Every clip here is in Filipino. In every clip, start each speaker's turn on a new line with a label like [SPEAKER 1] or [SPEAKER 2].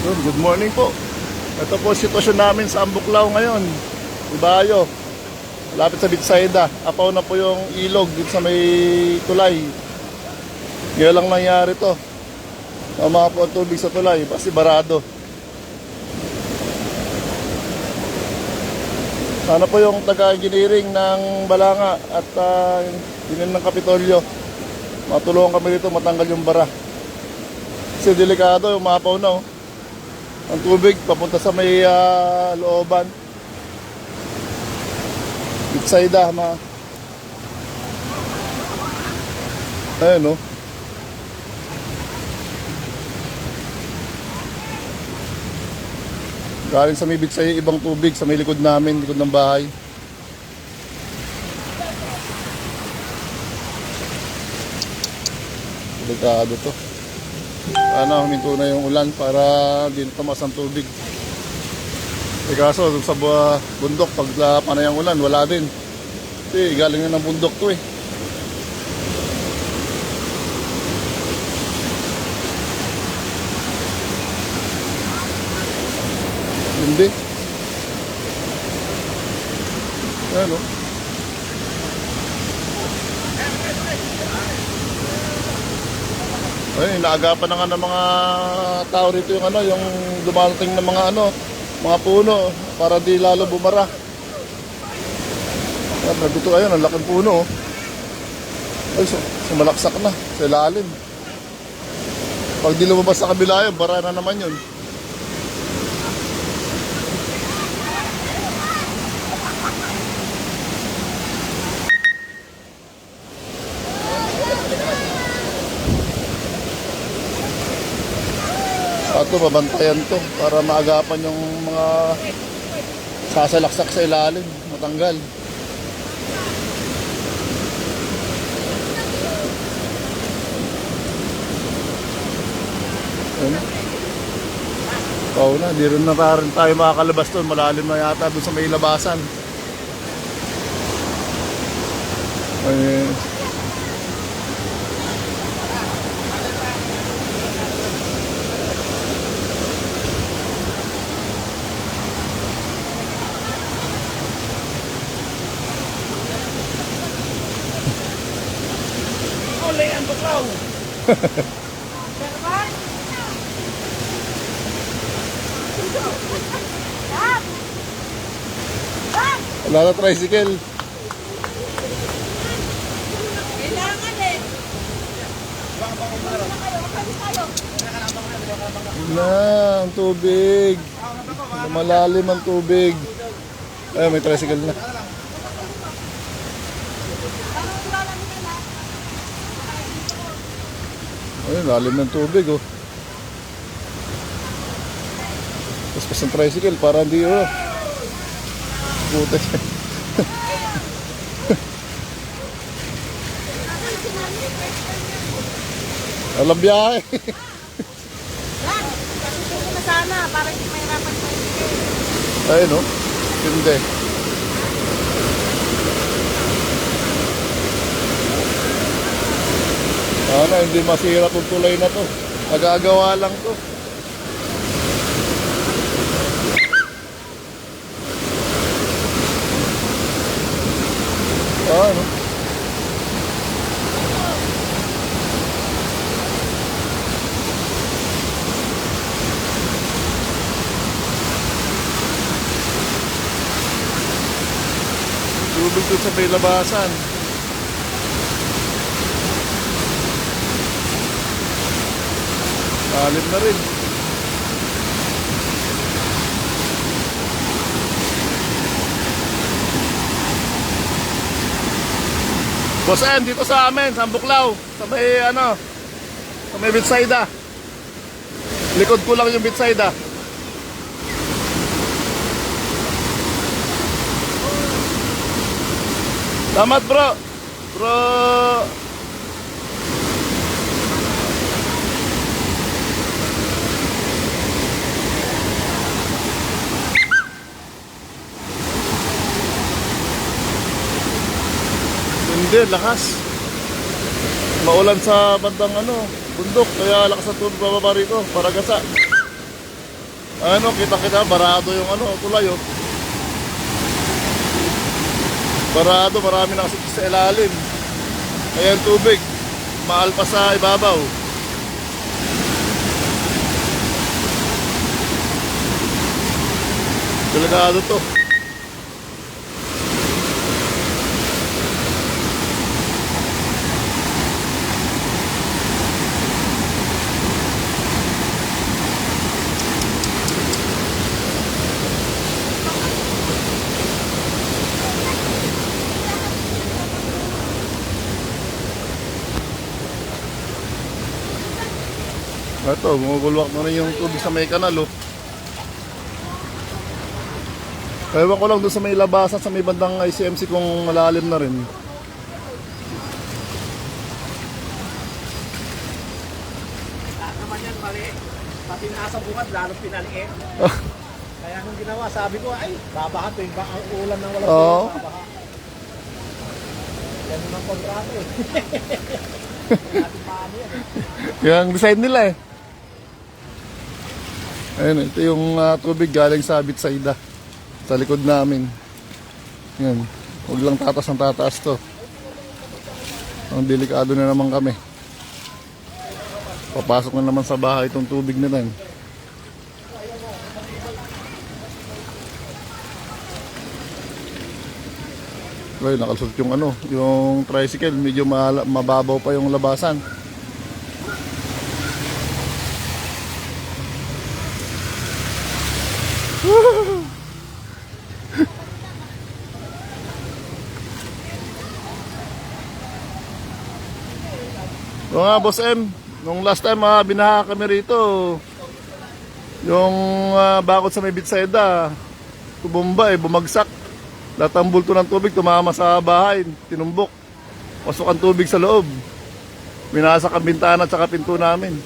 [SPEAKER 1] Good morning po. Ito po sitwasyon namin sa Ambuklao ngayon. Ibayo. Malapit sa Bitsayda. Apaw na po yung ilog dito sa may tulay. Ngayon lang nangyari to. Mga po ang tubig sa tulay. Kasi barado. Sana po yung taga-engineering ng Balanga at yun ng Kapitolyo. Matulungan kami dito matanggal yung bara. Kasi delikado yung mapaw na oh. Ang tubig papunta sa may looban. Bitsayda ayun oh. Galing sa may Bitsayda ibang tubig sa may likod namin, likod ng bahay. Delikado to. Sana huminto na yung ulan para di tumas ang tubig. Kaso sa bundok pag panay ang ulan wala din. Kasi galing na ng bundok to eh. Hindi. Ano? Ay, naagapan na nga ng mga tao rito yung yung dumarating ng mga puno para di lalo bumara. At nandito ayun, ang laking puno. Ay, sumalaksak na sa ilalim. Pag di lumabas sa kabila yun, bara na naman yun. Ito, mabantayan to para maagapan yung mga sasalaksak sa ilalim, matanggal. Oo na, di rin na rin tayo makakalabas doon, malalim na yata doon sa may labasan. Ay,
[SPEAKER 2] Ang Buklao.
[SPEAKER 1] wala na tricycle.
[SPEAKER 2] Kailangan eh.
[SPEAKER 1] Na, ang tubig. Malalim ang tubig. Ay, may tricycle na. Ayun, lalim ng tubig oh. Tapos ang tricycle para hindi oh. Puta siya. Alam biyahe.
[SPEAKER 2] Yan. Kasi na sana para hindi mahirapan sa iyo.
[SPEAKER 1] Ayun oh. Hindi. Sana hindi masira itong tulay na to. Nagagawa lang to. Ano? Tubig doon sa may labasan. Lalim na rin. Boss M, dito sa amin, sa Ambuklao. Sa may Bitsayda. Likod ko lang yung Bitsayda. Salamat bro. Bro. Hindi, lakas. Maulan sa bandang bundok, kaya lakas ang tubig bababa rito, para gasa. Ano, kita-kita, barado yung ano, tulay oh. Barado, marami na kasi sa ilalim. Ayan tubig, mahal pa sa ibabaw. Delikado to. Ito, bumubulwak na rin yung tubig sa may kanal oh. Ewan ko lang doon sa may labasan, sa may bandang ICMC kung malalim na rin.
[SPEAKER 3] Lahat naman yan mali. Pati nasa bungad, lalo pinaliit. Kaya nung ginawa, sabi ko, ay, babaha to yung ang ulan ng walang
[SPEAKER 1] Oo.
[SPEAKER 3] babaha. Yan ang kontrato eh. Ating paano yan eh.
[SPEAKER 1] Yung design nila eh. Ayun, ito yung tubig galing sa Bitsaida. Sa likod namin. Yan. Huwag lang tatas ng tataas to. Ang delikado na naman kami. Papasok na naman sa bahay itong tubig nila. Ay, nakalusot yung ano, yung tricycle. Medyo mababaw pa yung labasan. O nga, Boss M, nung last time binaha kami rito, yung bakod sa may Bitsaida, tubumba bumagsak. Lahat ang bulto ng tubig tumama sa bahay, tinumbok. Pasok ang tubig sa loob. Minasak ang bintana at saka pinto namin.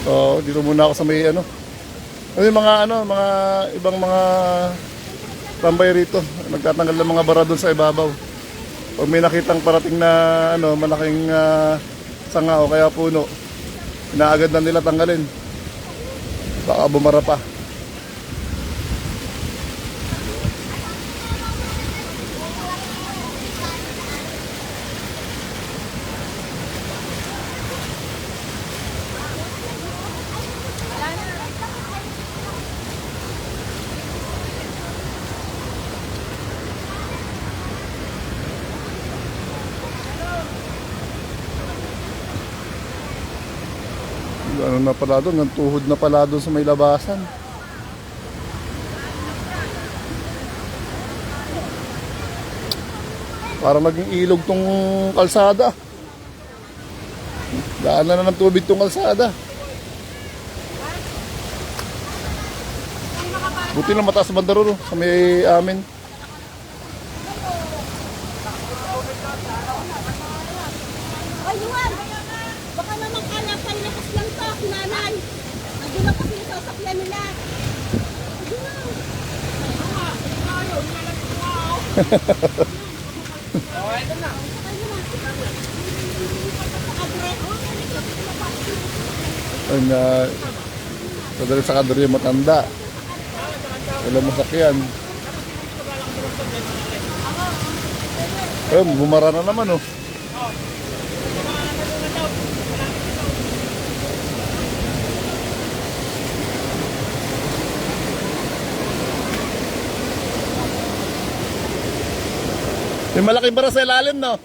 [SPEAKER 1] Oo, dito muna ako sa may ano. Ano yung mga mga ibang mga tambay rito. Nagtatanggal ng mga bara doon sa ibabaw. Pag may nakitang parating na malaking sanga o kaya puno, inaagad na nila tanggalin. Baka bumara pa. Ano na pala doon, tuhod na pala doon sa may labasan. Para maging ilog tong kalsada. Daanan na ng tubig tong kalsada. Buti na mataas banda ron sa may amin.
[SPEAKER 2] Ay, Juan! Baka naman kalapay lakas lang to, nanay. Nandun na kasi yung sasakyan nila.
[SPEAKER 1] Ay na sadali sa kadri matanda. Wala masakyan. Ayun, bumara na naman oh. May malaking bara sa ilalim, no?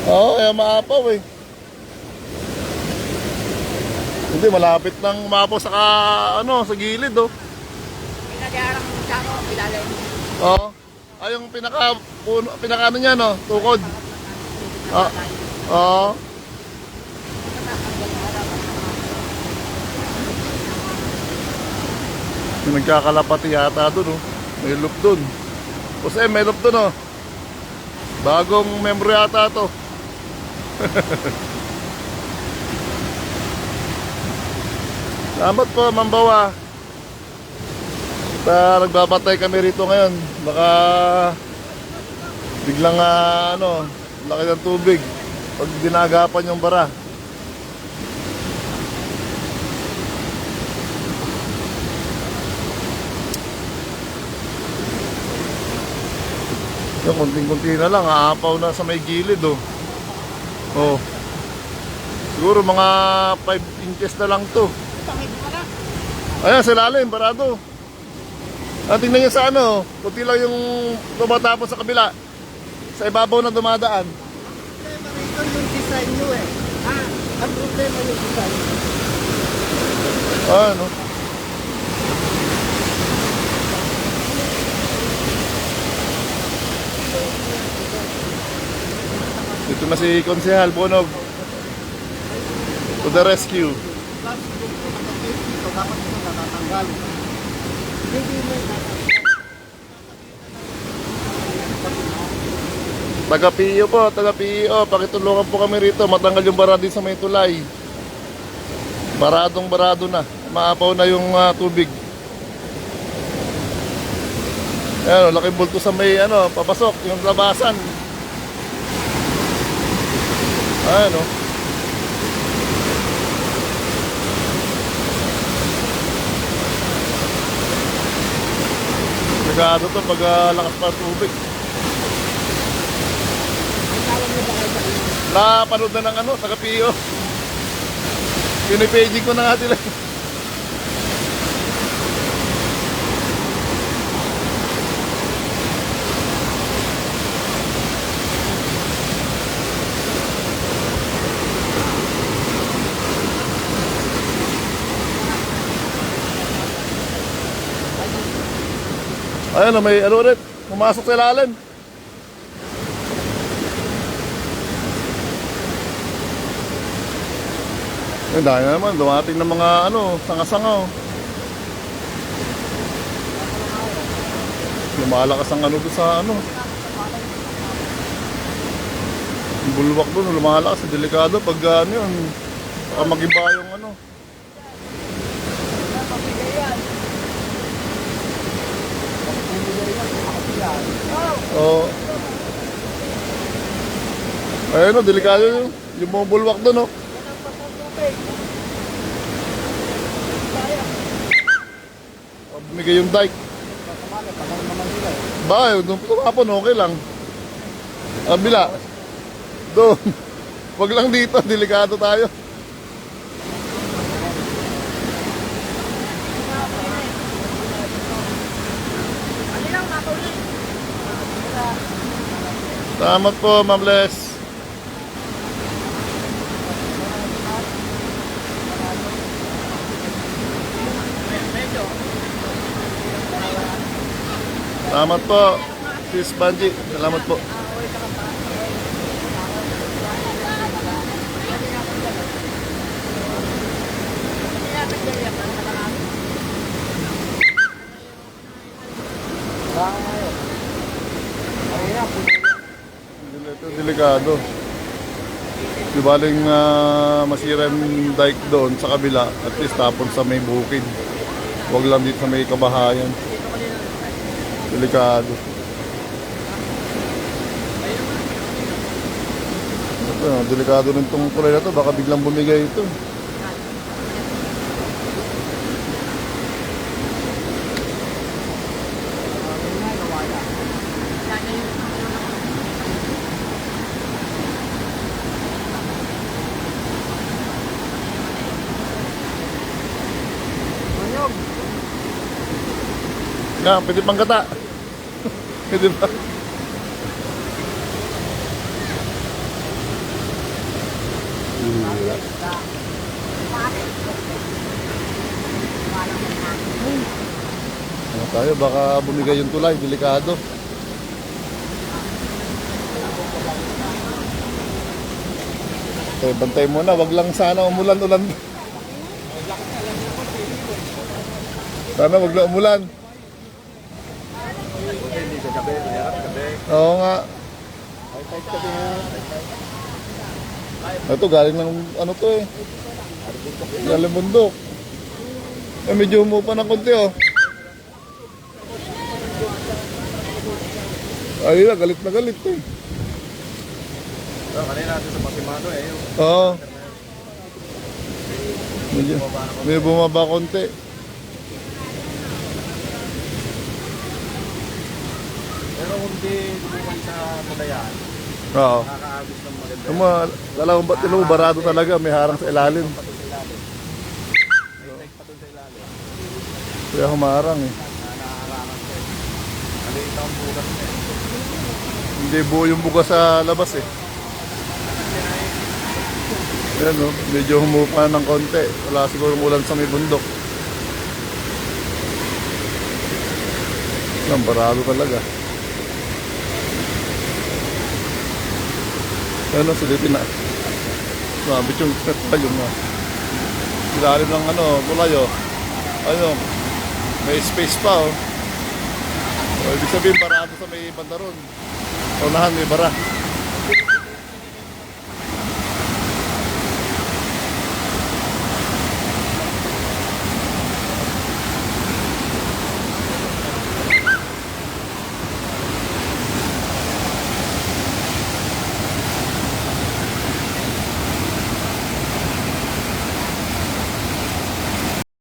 [SPEAKER 1] Oo, kaya maapaw eh. Hindi, malapit nang umapaw sa sa gilid, oh.
[SPEAKER 2] Pinag-aarang sako, ilalim.
[SPEAKER 1] Oo. Ay, yung pinaka ano niya, no? Tukod. Oo. Yung nagkakalapati yata doon, oh. May loop doon. Kasi may loop doon, oh. Bagong member yata to. Salamat po, Mambawa. At nagbabatay kami rito ngayon. Baka biglang laki ng tubig pag dinagapan yung bara. Yung kunting-kunti na lang, aapaw na sa may gilid oh. Oh. Siguro mga 5 inches na lang to. Ayan, sa lalim, barado. Tingnan nyo sa kunti lang yung tumatapos sa kabila. Sa ibabaw na dumadaan.
[SPEAKER 3] Ito yung design nyo eh. Ang problema yung design.
[SPEAKER 1] Ano? Dito na si Konsehal Bonog. To the rescue.
[SPEAKER 3] Plus, yung nakapit dito, dapat ito natatanggal. Hindi mo
[SPEAKER 1] Taga-PIO po, taga-PIO. Pakitulungan po kami rito. Matanggal yung bara din sa may tulay. Baradong barado na. Maapaw na yung tubig. Ayan, laking bulto sa may papasok. Yung labasan. Ayan o. Nagado to pag lakas pa tubig. Napanood na ng taga-PIO. Pinipaging ko na nga sila. Ayan, may ulit. Pumasok sa ilalim. Dahil naman, dumating ng mga sanga-sanga. Lumalakas ang doon sa yung bulwak doon, lumalakas. Delikado pag yun. Baka mag-iba yung Oh. Ayun delikado yung mga bulwak doon bumigay yung dike. Ba, doon tumapon, okay lang. Bila. Doon. Wag lang dito, delikado tayo. Salamat po, Ma'am Les. Salamat po, Sis Banji. Salamat po. Ito delikado. Di baling masira yung dike doon sa kabila, at least tapon sa may bukid. Huwag lang dito sa may kabahayan. Delikado. Ito, delikado rin itong tulay na ito. Baka biglang bumigay ito. Nga, pwede pang kata. Pwede ba? Ano tayo, baka bumigay yung tulay, delikado. Bantay mo na, wag lang sana umulan-ulan. Sana wag lang umulan. Oo nga. Ito galing ng to eh. Galing bundok. Medyo umupa ng konti oh. Ayun na, galit na galit eh.
[SPEAKER 3] Kanina natin sa Pasimano eh.
[SPEAKER 1] Oo. May bumaba konti.
[SPEAKER 3] Pero kung di bumalik sa Mulayan,
[SPEAKER 1] Oo.
[SPEAKER 3] nakakaagos ng maganda.
[SPEAKER 1] Yung mga dalawang batilo, barado talaga, may harang sa ilalim.
[SPEAKER 3] Patol sa ilalim. May patol sa ilalim.
[SPEAKER 1] Kaya humarang eh.
[SPEAKER 3] Nakakarangan ko eh. Maliit ang bukas na eh.
[SPEAKER 1] Hindi buo yung buga sa labas eh. Ayan o, medyo humupa ng konti. Wala siguro ulan sa may bundok. Alam, barado talaga. Ayan o, sulitin na. Mabit yung yung ilalim ng tulay o. Ano, may space pa o. O, ibig sabihin barado sa may bandaron. Unahan may bara.